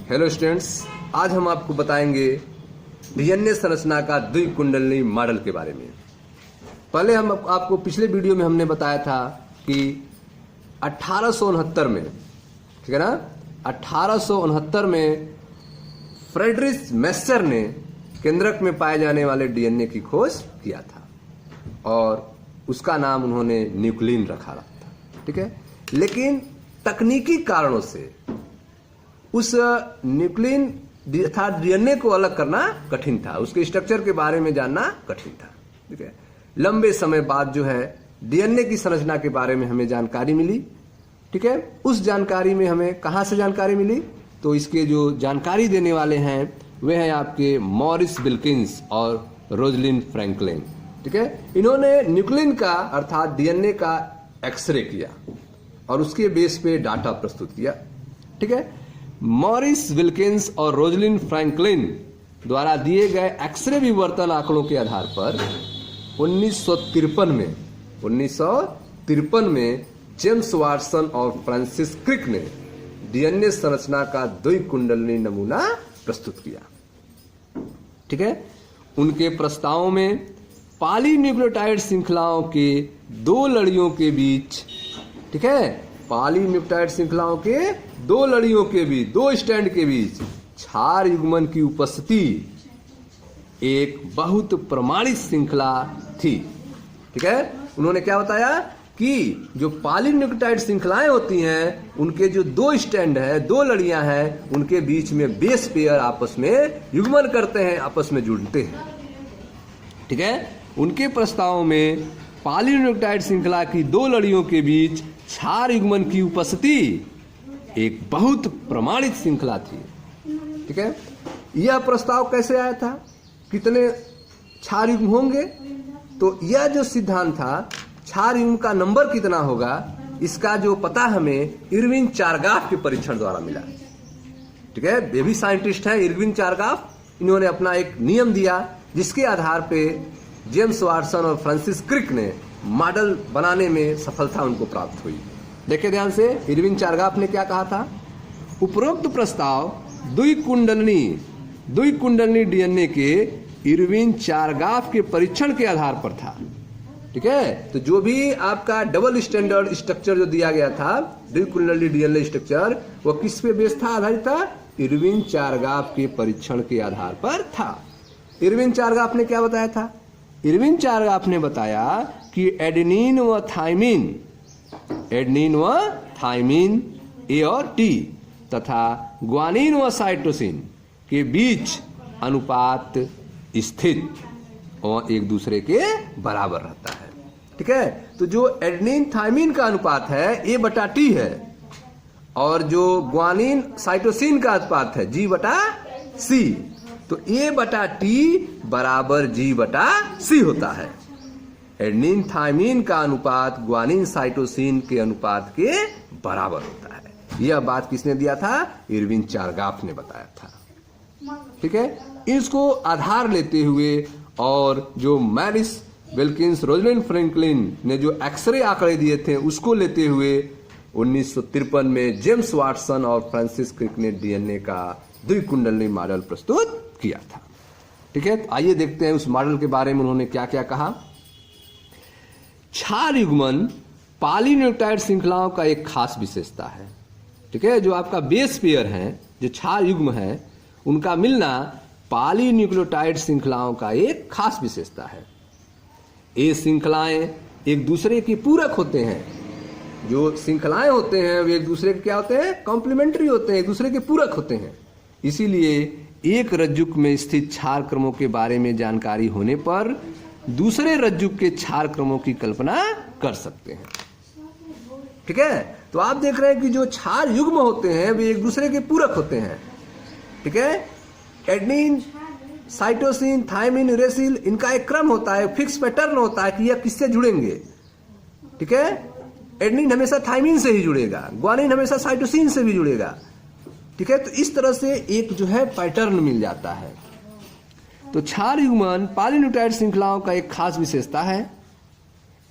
Hello students, आज हम आपको बताएंगे डीएनए संरचना का द्विकुंडलिनी मॉडल के बारे में। पहले हम आपको पिछले वीडियो में हमने बताया था कि 1869 में, ठीक है ना, 1869 में फ्रेडरिक मैस्टर ने केंद्रक में पाए जाने वाले डीएनए की खोज किया था और उसका नाम उन्होंने न्यूक्लिन रखा था, ठीक है। लेकिन तकनीकी कारणों से उस न्यूक्लिन अर्थात डीएनए को अलग करना कठिन था, उसके स्ट्रक्चर के बारे में जानना कठिन था, ठीक है। लंबे समय बाद जो है डीएनए की संरचना के बारे में हमें जानकारी मिली, ठीक है। उस जानकारी में हमें कहां से जानकारी मिली, तो इसके जो जानकारी देने वाले हैं वे हैं आपके मॉरिस विल्किंस और रोजलिन फ्रैंकलिन, ठीक है। इन्होंने न्यूक्लिन का अर्थात डीएनए का एक्सरे किया और उसके बेस पे डाटा प्रस्तुत किया, ठीक है। मॉरिस विल्किंस और रोजलिन फ्रैंकलिन द्वारा दिए गए एक्सरे विवर्तन आंकड़ों के आधार पर 1953 में जेम्स वाटसन और फ्रांसिस क्रिक ने डीएनए संरचना का द्विकुंडलिनी नमूना प्रस्तुत किया, ठीक है। उनके प्रस्तावों में पॉलीन्यूक्लियोटाइड श्रृंखलाओं के दो लड़ियों के बीच, ठीक है, पॉलीन्यूक्लियोटाइड श्रृंखलाओं के दो लड़ियों के बीच, दो स्टैंड के बीच क्षार युग्मन की उपस्थिति एक बहुत प्रमाणित श्रृंखला थी, ठीक है। उन्होंने क्या बताया कि जो पॉलीन्यूक्लियोटाइड श्रृंखलाएं होती हैं उनके जो दो स्टैंड है, दो लड़ियां हैं, उनके बीच में बेस पेयर आपस में युग्मन करते हैं, आपस में जुड़ते हैं, ठीक है। उनके प्रस्तावों में पॉलीन्यूक्लियोटाइड श्रृंखला की दो लड़ियों के बीच क्षार युग्मन की उपस्थिति एक बहुत प्रमाणित श्रृंखला थी, ठीक है। यह प्रस्ताव कैसे आया था, कितने क्षार युग्म होंगे, तो यह जो सिद्धांत था क्षार युग्म का नंबर कितना होगा, इसका जो पता हमें इरविन चारगाफ के परीक्षण द्वारा मिला, ठीक है। वे भी साइंटिस्ट हैं, इरविन चारगाफ। इन्होंने अपना एक नियम दिया जिसके आधार पे जेम्स वाटसन और फ्रांसिस क्रिक ने मॉडल बनाने में सफलता उनको प्राप्त हुई। देखिए ध्यान से, इरविन चारगाफ ने क्या कहा था, उपरोक्त प्रस्ताव द्विकुंडलिनी डीएनए के इरविन चारगाफ के परीक्षण के आधार पर था, ठीक है। तो जो भी आपका डबल स्टैंडर्ड स्ट्रक्चर जो दिया गया था द्विकुंडलिनी डीएनए स्ट्रक्चर, वो किस पे बेस था, आधारित था, इरविन चारगाफ के परीक्षण के आधार पर था। इरविन चारगाफ ने क्या बताया था, इरविन चारगाफ ने बताया कि एडेनिन व थाइमिन ए और टी तथा ग्वानिन व साइटोसिन के बीच अनुपात स्थित और एक दूसरे के बराबर रहता है, ठीक है। तो जो एडेनिन थाइमिन का अनुपात है ए बटा टी है और जो ग्वानिन साइटोसिन का अनुपात है जी बटा सी, तो ए बटा टी बराबर जी बटा सी होता है। एडेनिन थाइमिन का अनुपात ग्वानिन साइटोसिन के अनुपात के बराबर होता है। यह बात किसने दिया था, इरविन चारगाफ ने बताया था, ठीक है। इसको आधार लेते हुए और जो मॉरिस विल्किंस रोजलिन फ्रैंकलिन ने जो एक्सरे आंकड़े दिए थे उसको लेते हुए 1953 में जेम्स वाटसन और फ्रांसिस क्रिक ने डीएनए का द्विकुंडलिनी मॉडल प्रस्तुत किया था, ठीक है। तो आइए देखते हैं उस मॉडल के बारे में उन्होंने क्या क्या कहा। क्षार युग्मन पॉलीन्यूक्लियोटाइड श्रृंखलाओं का एक खास विशेषता है, ठीक है। जो आपका बेस पेयर है, जो क्षार युग्म है, उनका मिलना पॉलीन्यूक्लियोटाइड श्रृंखलाओं का एक खास विशेषता है। ये श्रृंखलाएं एक दूसरे के पूरक होते हैं, जो श्रृंखलाएं होते हैं वे एक दूसरे के क्या होते हैं, कॉम्प्लीमेंट्री होते हैं, एक दूसरे के पूरक होते हैं। इसीलिए एक रज्जुक में स्थित क्षार क्रमों के बारे में जानकारी होने पर दूसरे रज्जुक के क्षार क्रमों की कल्पना कर सकते हैं, ठीक है। तो आप देख रहे हैं कि जो क्षार युग्म होते हैं वे एक दूसरे के पूरक होते हैं, ठीक है। एडेनिन, साइटोसिन, थाइमिन, यूरेसिल, इनका एक क्रम होता है, फिक्स पैटर्न होता है कि यह किससे जुड़ेंगे, ठीक है। एडेनिन हमेशा थाइमिन से ही जुड़ेगा, ग्वानिन हमेशा साइटोसिन से भी जुड़ेगा, ठीक है। तो इस तरह से एक जो है पैटर्न मिल जाता है। तो क्षार युग्मन पॉलीन्यूक्लियोटाइड श्रृंखलाओं का एक खास विशेषता है।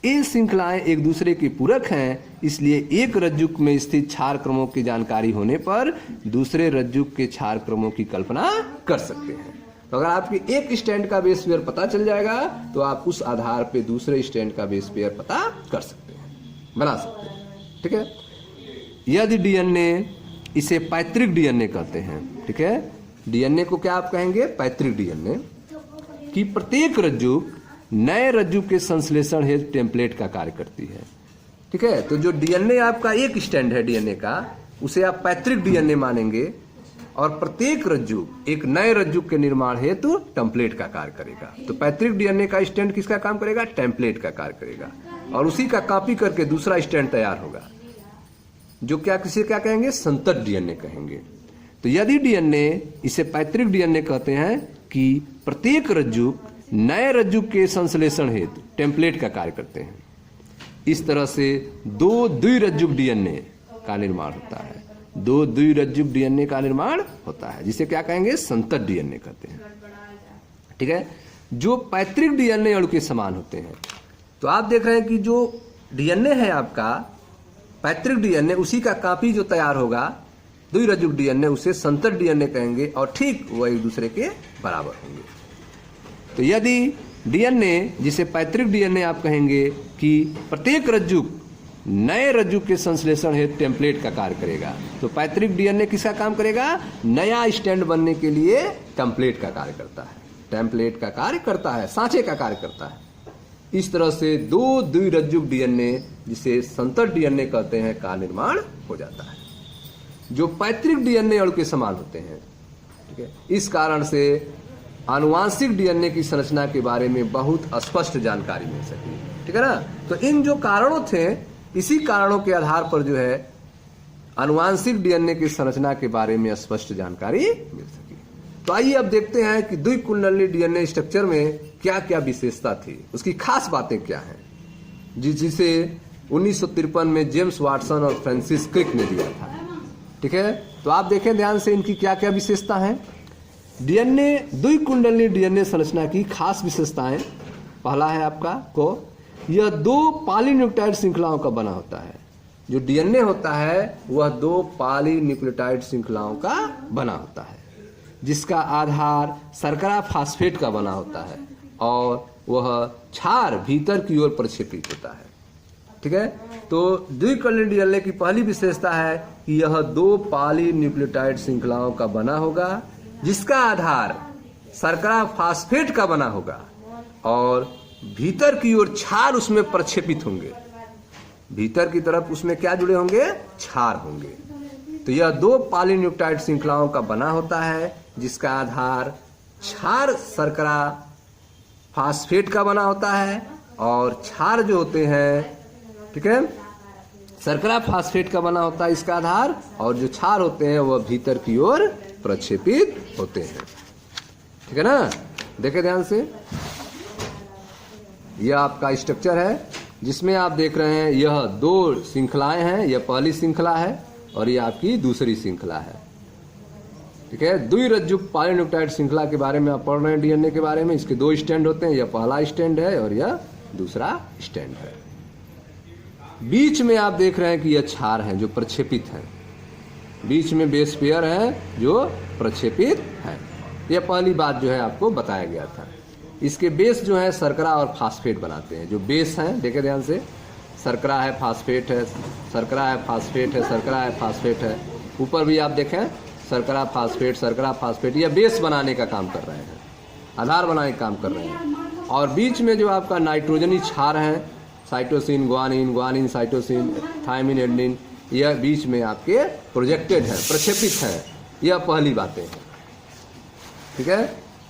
ये श्रृंखलाएं एक दूसरे के पूरक हैं, इसलिए एक रज्जु में स्थित क्षार क्रमों की जानकारी होने पर दूसरे रज्जु के क्षार क्रमों की कल्पना कर सकते हैं। तो अगर आपके एक स्टैंड का बेस पेयर पता चल जाएगा तो आप उस आधार पे दूसरे स्टैंड का बेस पेयर पता कर सकते हैं, बना सकते हैं। ठीक है। यदि डीएनए, इसे पैतृक डीएनए कहते हैं। ठीक है। डीएनए को क्या आप कहेंगे? पैतृक डीएनए। कि प्रत्येक रज्जु नए रज्जु के संश्लेषण हेतु टेम्पलेट का कार्य करती है। ठीक है। तो जो डीएनए आपका एक स्टैंड है डीएनए का, उसे आप पैतृक डीएनए मानेंगे और प्रत्येक रज्जु एक नए रज्जु के निर्माण हेतु टेम्पलेट का कार्य करेगा। तो पैतृक डीएनए का स्टैंड किसका काम करेगा? टेम्पलेट का कार्य करेगा, और उसी का कॉपी करके दूसरा स्टैंड तैयार होगा, जो क्या किसी क्या कहेंगे? संतत डीएनए कहेंगे। तो यदि डीएनए, इसे पैतृक डीएनए कहते हैं कि प्रत्येक रज्जु नए रज्जु के संश्लेषण हेतु टेम्पलेट का कार्य करते हैं। इस तरह से दो द्विरज्जुक डीएनए का निर्माण होता है। दो द्विरज्जुक डीएनए का निर्माण होता है, जिसे क्या कहेंगे? संतत डीएनए कहते हैं। ठीक है। जो पैतृक डीएनए अणु के समान होते हैं। तो आप देख रहे हैं कि जो डीएनए है आपका पैतृक डीएनए, उसी का कॉपी जो तैयार होगा द्विरज्जुक डीएनए, उसे संतत डीएनए कहेंगे, और ठीक वह एक दूसरे के बराबर होंगे। तो यदि डीएनए, जिसे पैतृक डीएनए आप कहेंगे कि प्रत्येक रज्जु नए रज्जु के संश्लेषण हेतु टेम्पलेट का कार्य करेगा, तो पैतृक डीएनए किसका काम करेगा? नया स्टैंड बनने के लिए टेम्पलेट का कार्य करता है। टेम्पलेट का कार्य करता है, सांचे का कार्य करता है। इस तरह से दो द्विरज्जुक डीएनए, जिसे संतत डीएनए कहते हैं, का निर्माण हो जाता है, जो पैतृक डीएनए अणु के समान होते हैं। ठीक है। इस कारण से आनुवांशिक डीएनए की संरचना के बारे में बहुत स्पष्ट जानकारी मिल सकी। ठीक है ना। तो इन जो कारणों थे, इसी कारणों के आधार पर जो है आनुवांशिक डीएनए की संरचना के बारे में स्पष्ट जानकारी मिल सकी। तो आइए अब देखते हैं कि द्विकुंडली डीएनए स्ट्रक्चर में क्या क्या विशेषता थी, उसकी खास बातें क्या हैं, जिसे 1953 में जेम्स वाटसन और फ्रांसिस क्रिक ने दिया था। ठीक है। तो आप देखें ध्यान से इनकी क्या क्या विशेषता है। डीएनए, द्विकुंडली डीएनए संरचना की खास विशेषताएं। पहला है आपका को, यह दो पॉलीन्यूक्लियोटाइड श्रृंखलाओं का बना होता है। जो डीएनए होता है वह दो पॉलीन्यूक्लियोटाइड श्रृंखलाओं का बना होता है, जिसका आधार शर्करा फास्फेट का बना होता है, और वह क्षार भीतर की ओर प्रक्षेपित होता है। ठीक है। तो द्विकुंडली डीएनए की पहली विशेषता है कि यह दो पॉलीन्यूक्लियोटाइड श्रृंखलाओं का बना होगा, जिसका आधार शर्करा फास्फेट का बना होगा, और भीतर की ओर क्षार उसमें प्रक्षेपित होंगे। भीतर की तरफ उसमें क्या जुड़े होंगे? क्षार होंगे। तो यह दो पॉलीन्यूक्लियोटाइड श्रृंखलाओं का बना होता है, जिसका आधार क्षार शर्करा फास्फेट का बना होता है, और क्षार जो होते हैं, ठीक है, शर्करा फास्फेट का बना होता है इसका आधार, और जो क्षार होते हैं वह भीतर की ओर प्रक्षेपित होते हैं। ठीक है ना। देखें ध्यान से, यह आपका स्ट्रक्चर है, जिसमें आप देख रहे हैं यह दो श्रृंखलाएं हैं। यह पहली श्रृंखला है और यह आपकी दूसरी श्रृंखला है। ठीक है। द्विरज्जुक पॉलीन्यूक्लियोटाइड श्रृंखला के बारे में आप पढ़ रहे हैं, डीएनए के बारे में। इसके दो स्टैंड होते हैं, यह पहला स्टैंड है और यह दूसरा स्टैंड है। बीच में आप देख रहे हैं कि यह क्षार है जो प्रक्षेपित है। बीच में बेस पेयर है जो प्रक्षेपित है। यह पहली बात जो है आपको बताया गया था। इसके बेस जो है शर्करा और फास्फेट बनाते हैं। जो बेस हैं देखे ध्यान से, शर्करा है, फास्फेट है, शर्करा है, फास्फेट है, शर्करा है, फास्फेट है। ऊपर भी आप देखें शर्करा फास्फेट, यह बेस बनाने का काम कर रहे हैं, आधार बनाने का काम कर रहे हैं। और बीच में जो आपका नाइट्रोजनी क्षार है, cytosine, guanine, cytosine, thymine, adenine, यह बीच में आपके प्रोजेक्टेड है, प्रक्षेपित है। यह पहली बातें हैं। ठीक है।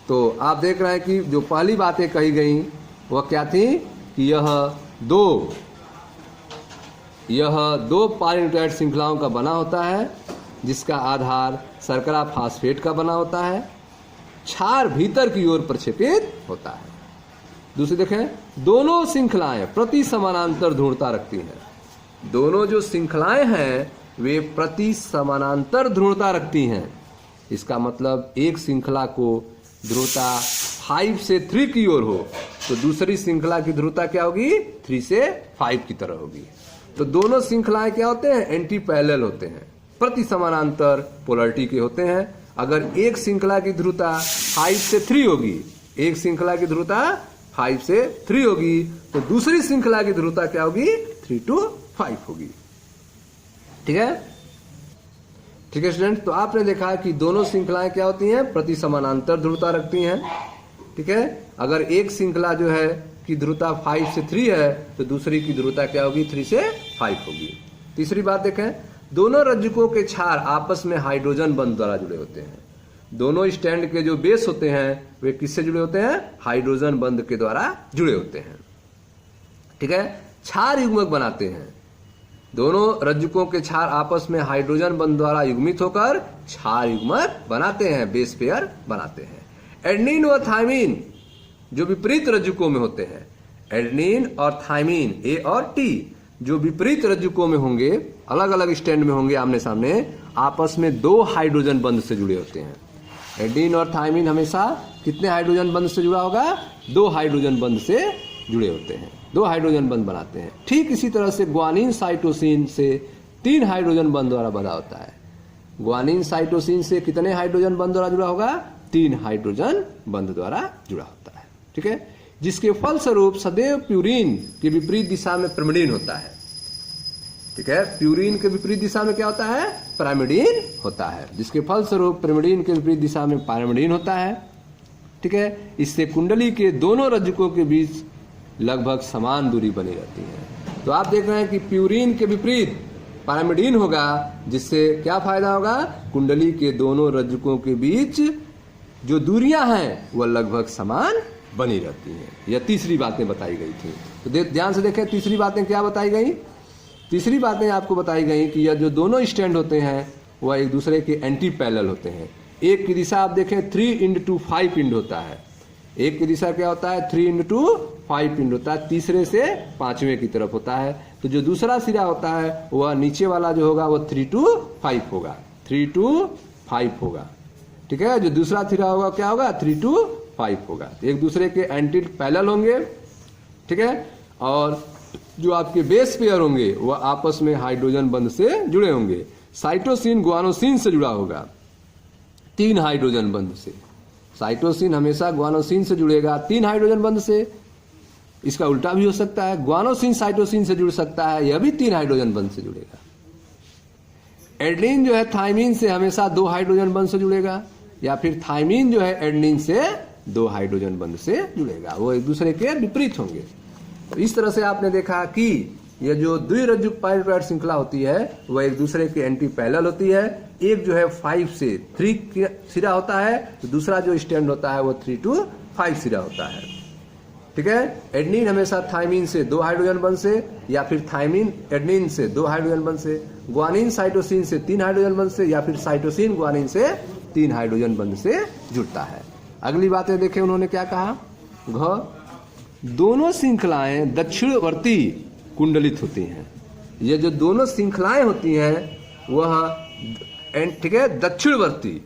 तो आप देख रहे हैं कि जो पहली बातें कही गई वह क्या थी कि यह दो पॉलीन्यूक्लियोटाइड श्रृंखलाओं का बना होता है, जिसका आधार शर्करा फास्फेट का बना होता है, क्षार भीतर की ओर प्रक्षेपित होता है। दूसरी देखें, दोनों श्रृंखलाएं प्रति समानांतर ध्रुवता रखती हैं। दोनों जो श्रृंखलाएं हैं वे प्रति समानांतर ध्रुवता रखती हैं। इसका मतलब एक श्रृंखला को ध्रुवता 5 से 3 की ओर हो तो दूसरी श्रृंखला की ध्रुवता क्या होगी, 3 से 5 की तरह होगी। तो दोनों श्रृंखलाएं क्या होते हैं, एंटी पैरेलल होते हैं, प्रति समानांतर पोलरिटी के होते हैं। अगर एक श्रृंखला की ध्रुवता 5 से 3 होगी, एक श्रृंखला की ध्रुवता 5 से 3 होगी, तो दूसरी श्रृंखला की ध्रुवता क्या होगी, 3 to 5 होगी। ठीक है, ठीक है स्टूडेंट। तो आपने देखा कि दोनों श्रृंखलाएं क्या होती हैं, प्रति समानांतर ध्रुवता रखती हैं। ठीक है, अगर एक श्रृंखला जो है की ध्रुवता 5 से 3 है तो दूसरी की ध्रुवता क्या होगी, 3 से 5 होगी। तीसरी बात देखें, दोनों रज्जुकों के क्षार आपस में हाइड्रोजन बंध द्वारा जुड़े होते हैं। दोनों स्टैंड के जो बेस होते हैं वे किससे जुड़े होते हैं, हाइड्रोजन बंध के द्वारा जुड़े होते हैं। ठीक है, क्षार युग्मक बनाते हैं। दोनों रज्जुकों के क्षार आपस में हाइड्रोजन बंध द्वारा युग्मित होकर क्षार युग्मक बनाते हैं, बेस पेयर बनाते हैं। एडेनिन व थायमीन जो विपरीत रज्जुकों में होते हैं, एडेनिन और थायमीन ए और टी जो विपरीत रज्जुकों में होंगे, अलग अलग स्टैंड में होंगे आमने सामने, आपस में 2 हाइड्रोजन बंध से जुड़े होते हैं। एडेनिन और थायमीन हमेशा कितने हाइड्रोजन बंध से जुड़ा होगा, 2 हाइड्रोजन बंध से जुड़े होते हैं, 2 हाइड्रोजन बंध बनाते हैं। ठीक इसी तरह से ग्वानिन साइटोसिन से 3 हाइड्रोजन बंध द्वारा बना होता है। ग्वानिन साइटोसिन से कितने हाइड्रोजन बंध द्वारा जुड़ा होगा, 3 हाइड्रोजन बंध द्वारा जुड़ा होता है। ठीक है, जिसके फलस्वरूप सदैव प्यूरिन के विपरीत दिशा में पिरिमिडीन होता है। ठीक है, प्यूरिन के विपरीत दिशा में क्या होता है, पिरिमिडीन होता है, जिसके फलस्वरूप पिरिमिडीन के विपरीत दिशा में पायरिमिडीन होता है। ठीक है, इससे कुंडली के दोनों रज्जुकों के बीच लगभग समान दूरी बनी रहती है। तो आप देख रहे हैं कि प्यूरिन के विपरीत पायरिमिडीन होगा, जिससे क्या फायदा होगा, कुंडली के दोनों रज्जुकों के बीच जो दूरियां हैं वह लगभग समान बनी रहती हैं। यह तीसरी बातें बताई गई थी। तो ध्यान से देखें, तीसरी बातें क्या बताई गई, तीसरी बातें आपको बताई गई कि यह जो दोनों स्टैंड होते हैं वह एक दूसरे के एंटी पैरेलल होते हैं। एक की दिशा आप देखें 3:5 पिंड होता है, एक की दिशा क्या होता है, 3:5 पिंड होता है, तीसरे से 5वें की तरफ होता है। तो जो दूसरा सिरा होता है वह नीचे वाला जो होगा वह 3 to 5 होगा, 3 to 5 होगा। ठीक है, जो दूसरा सिरा होगा क्या होगा, 3 to 5 होगा। एक दूसरे के एंटी पैरेलल होंगे। ठीक है, और जो आपके बेस पेयर होंगे वह आपस में हाइड्रोजन बंध से जुड़े होंगे। साइटोसिन ग्वानोसिन से जुड़ा होगा, 3 हाइड्रोजन बंध से। साइटोसिन हमेशा ग्वानोसिन से जुड़ेगा 3 हाइड्रोजन बंध से। इसका उल्टा भी हो सकता है, ग्वानोसिन साइटोसिन से जुड़ सकता है, यह भी 3 हाइड्रोजन बंध से जुड़ेगा। एडेनिन जो है थायमीन से हमेशा 2 हाइड्रोजन बंध से जुड़ेगा, या फिर थायमीन जो है एडेनिन से 2 हाइड्रोजन बंध से जुड़ेगा, वो एक दूसरे के विपरीत होंगे। तो इस तरह से आपने देखा कि यह जो द्विरज्जुक पाइरुवेट श्रृंखला होती है वह एक दूसरे के एंटी पैरेलल होती है। एक जो है 5 से 3 सिरा होता है, तो दूसरा जो स्टैंड होता है वो 3 to 5 सिरा होता है। ठीक है, एडेनिन हमेशा थायमीन से 2 हाइड्रोजन बंध से, या फिर थायमीन एडेनिन से 2 हाइड्रोजन बंध से, ग्वानिन साइटोसिन से 3 हाइड्रोजन बंध से, या फिर साइटोसिन ग्वानिन से 3 हाइड्रोजन बंध से जुड़ता है। अगली बातें देखें, उन्होंने क्या कहा, दोनों श्रृंखलाएं दक्षिणवर्ती कुंडलित होती हैं। ये जो दोनों श्रृंखलाएं होती हैं वह ठीक है दक्षिणवर्ती,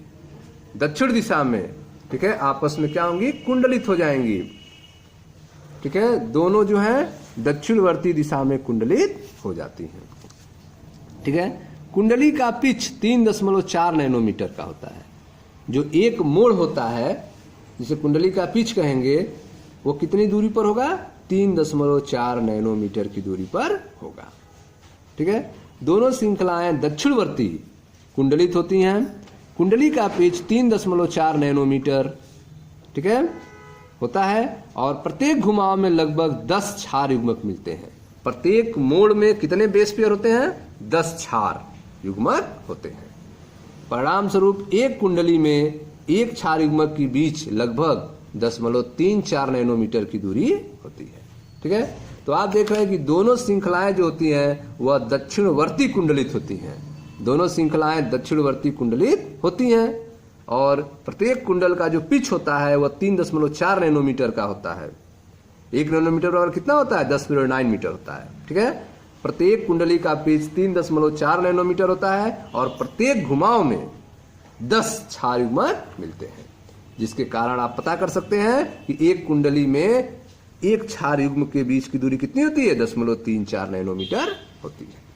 दक्षिण दिशा में, ठीक है, आपस में क्या होंगी, कुंडलित हो जाएंगी। ठीक है, दोनों जो है दक्षिणवर्ती दिशा में कुंडलित हो जाती हैं। ठीक है, कुंडली का पिच 3.4 नैनोमीटर का होता है। जो एक मोड़ होता है जिसे कुंडली का पिच कहेंगे वो कितनी दूरी पर होगा, 3.4 नैनोमीटर की दूरी पर होगा। ठीक है, दोनों श्रृंखलाएं दक्षिणवर्ती कुंडलित होती हैं। कुंडली का पिच 3.4 नैनोमीटर ठीक है होता है, और प्रत्येक घुमाव में लगभग 10 क्षार युग्मक मिलते हैं। प्रत्येक मोड़ में कितने बेस पेयर होते हैं, 10 क्षार युग्मक होते हैं। परिणाम स्वरूप एक कुंडली में एक क्षार युग्मक के बीच लगभग 10.34 नैनोमीटर की दूरी होती है। ठीक है, तो आप देख रहे हैं कि दोनों श्रृंखलाएं जो होती हैं वह दक्षिणवर्ती कुंडलित होती हैं। दोनों श्रृंखलाएं दक्षिणवर्ती कुंडलित होती हैं, और प्रत्येक कुंडल का जो पिच होता है वह 3.4 नैनोमीटर का होता है। 1 नैनोमीटर बराबर कितना होता है, 10.9 मीटर होता है। ठीक है, प्रत्येक कुंडली का पिच 3.4 नैनोमीटर होता है, और प्रत्येक घुमाव में 10 क्षार युग्मक मिलते हैं, जिसके कारण आप पता कर सकते हैं कि एक कुंडली में एक क्षार युग्म के बीच की दूरी कितनी होती है? 0.34 नैनोमीटर होती है।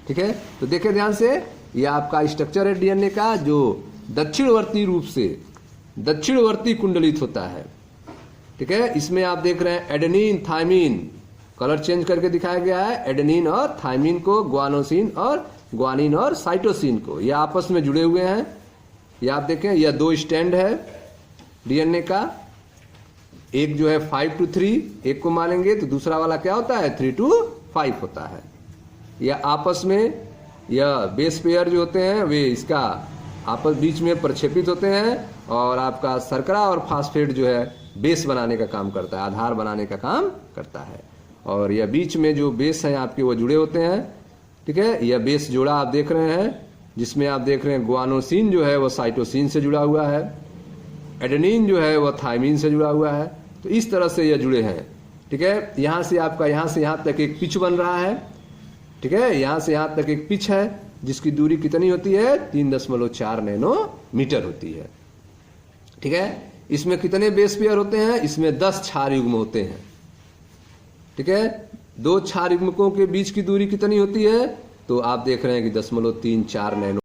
ठीक है, तो देखें ध्यान से, ये आपका स्ट्रक्चर है डीएनए का जो दक्षिणवर्ती रूप से दक्षिणवर्ती कुंडलित होता है। ठीक है, इसमें आप देख रहे हैं एडेनिन थायमिन, कलर चेंज करके दिखाया गया है, एडेनिन और थायमिन को, ग्वानोसिन और ग्वानिन और साइटोसिन को, ये आपस में जुड़े हुए हैं। ये आप देखें, यह 2 स्टैंड है डीएनए का, एक जो है 5 to 3, एक को मानेंगे तो दूसरा वाला क्या होता है? 3 to 5 होता है। यह आपस में, यह बेस पेयर जो होते हैं वे इसका आपस बीच में प्रक्षेपित होते हैं और आपका शर्करा और फास्फेट जो है बेस बनाने का काम करता है, आधार बनाने का काम करता है। और यह बीच में जो बेस हैं आपके वो जुड़े होते हैं। ठीक है, यह बेस जोड़ा आप देख रहे हैं, जिसमें आप देख रहे हैं ग्वानोसिन जो है वह साइटोसिन से जुड़ा हुआ है, एडेनिन जो है वह थायमिन से जुड़ा हुआ है। तो इस तरह से ये जुड़े हैं। ठीक है, यहाँ से आपका यहाँ से यहाँ तक एक पिच बन रहा है। ठीक है, यहाँ से यहाँ तक एक पिच है जिसकी दूरी कितनी होती है? 3.4 नैनोमीटर होती है। ठीक है, इसमें कितने बेस पेयर होते हैं? इसमें 10 क्षार युग्म होते हैं। ठीक है, 2 क्षार युग्मकों के बीच की दूरी कितनी होती है? तो आप देख रहे हैं कि 0.34 नैनो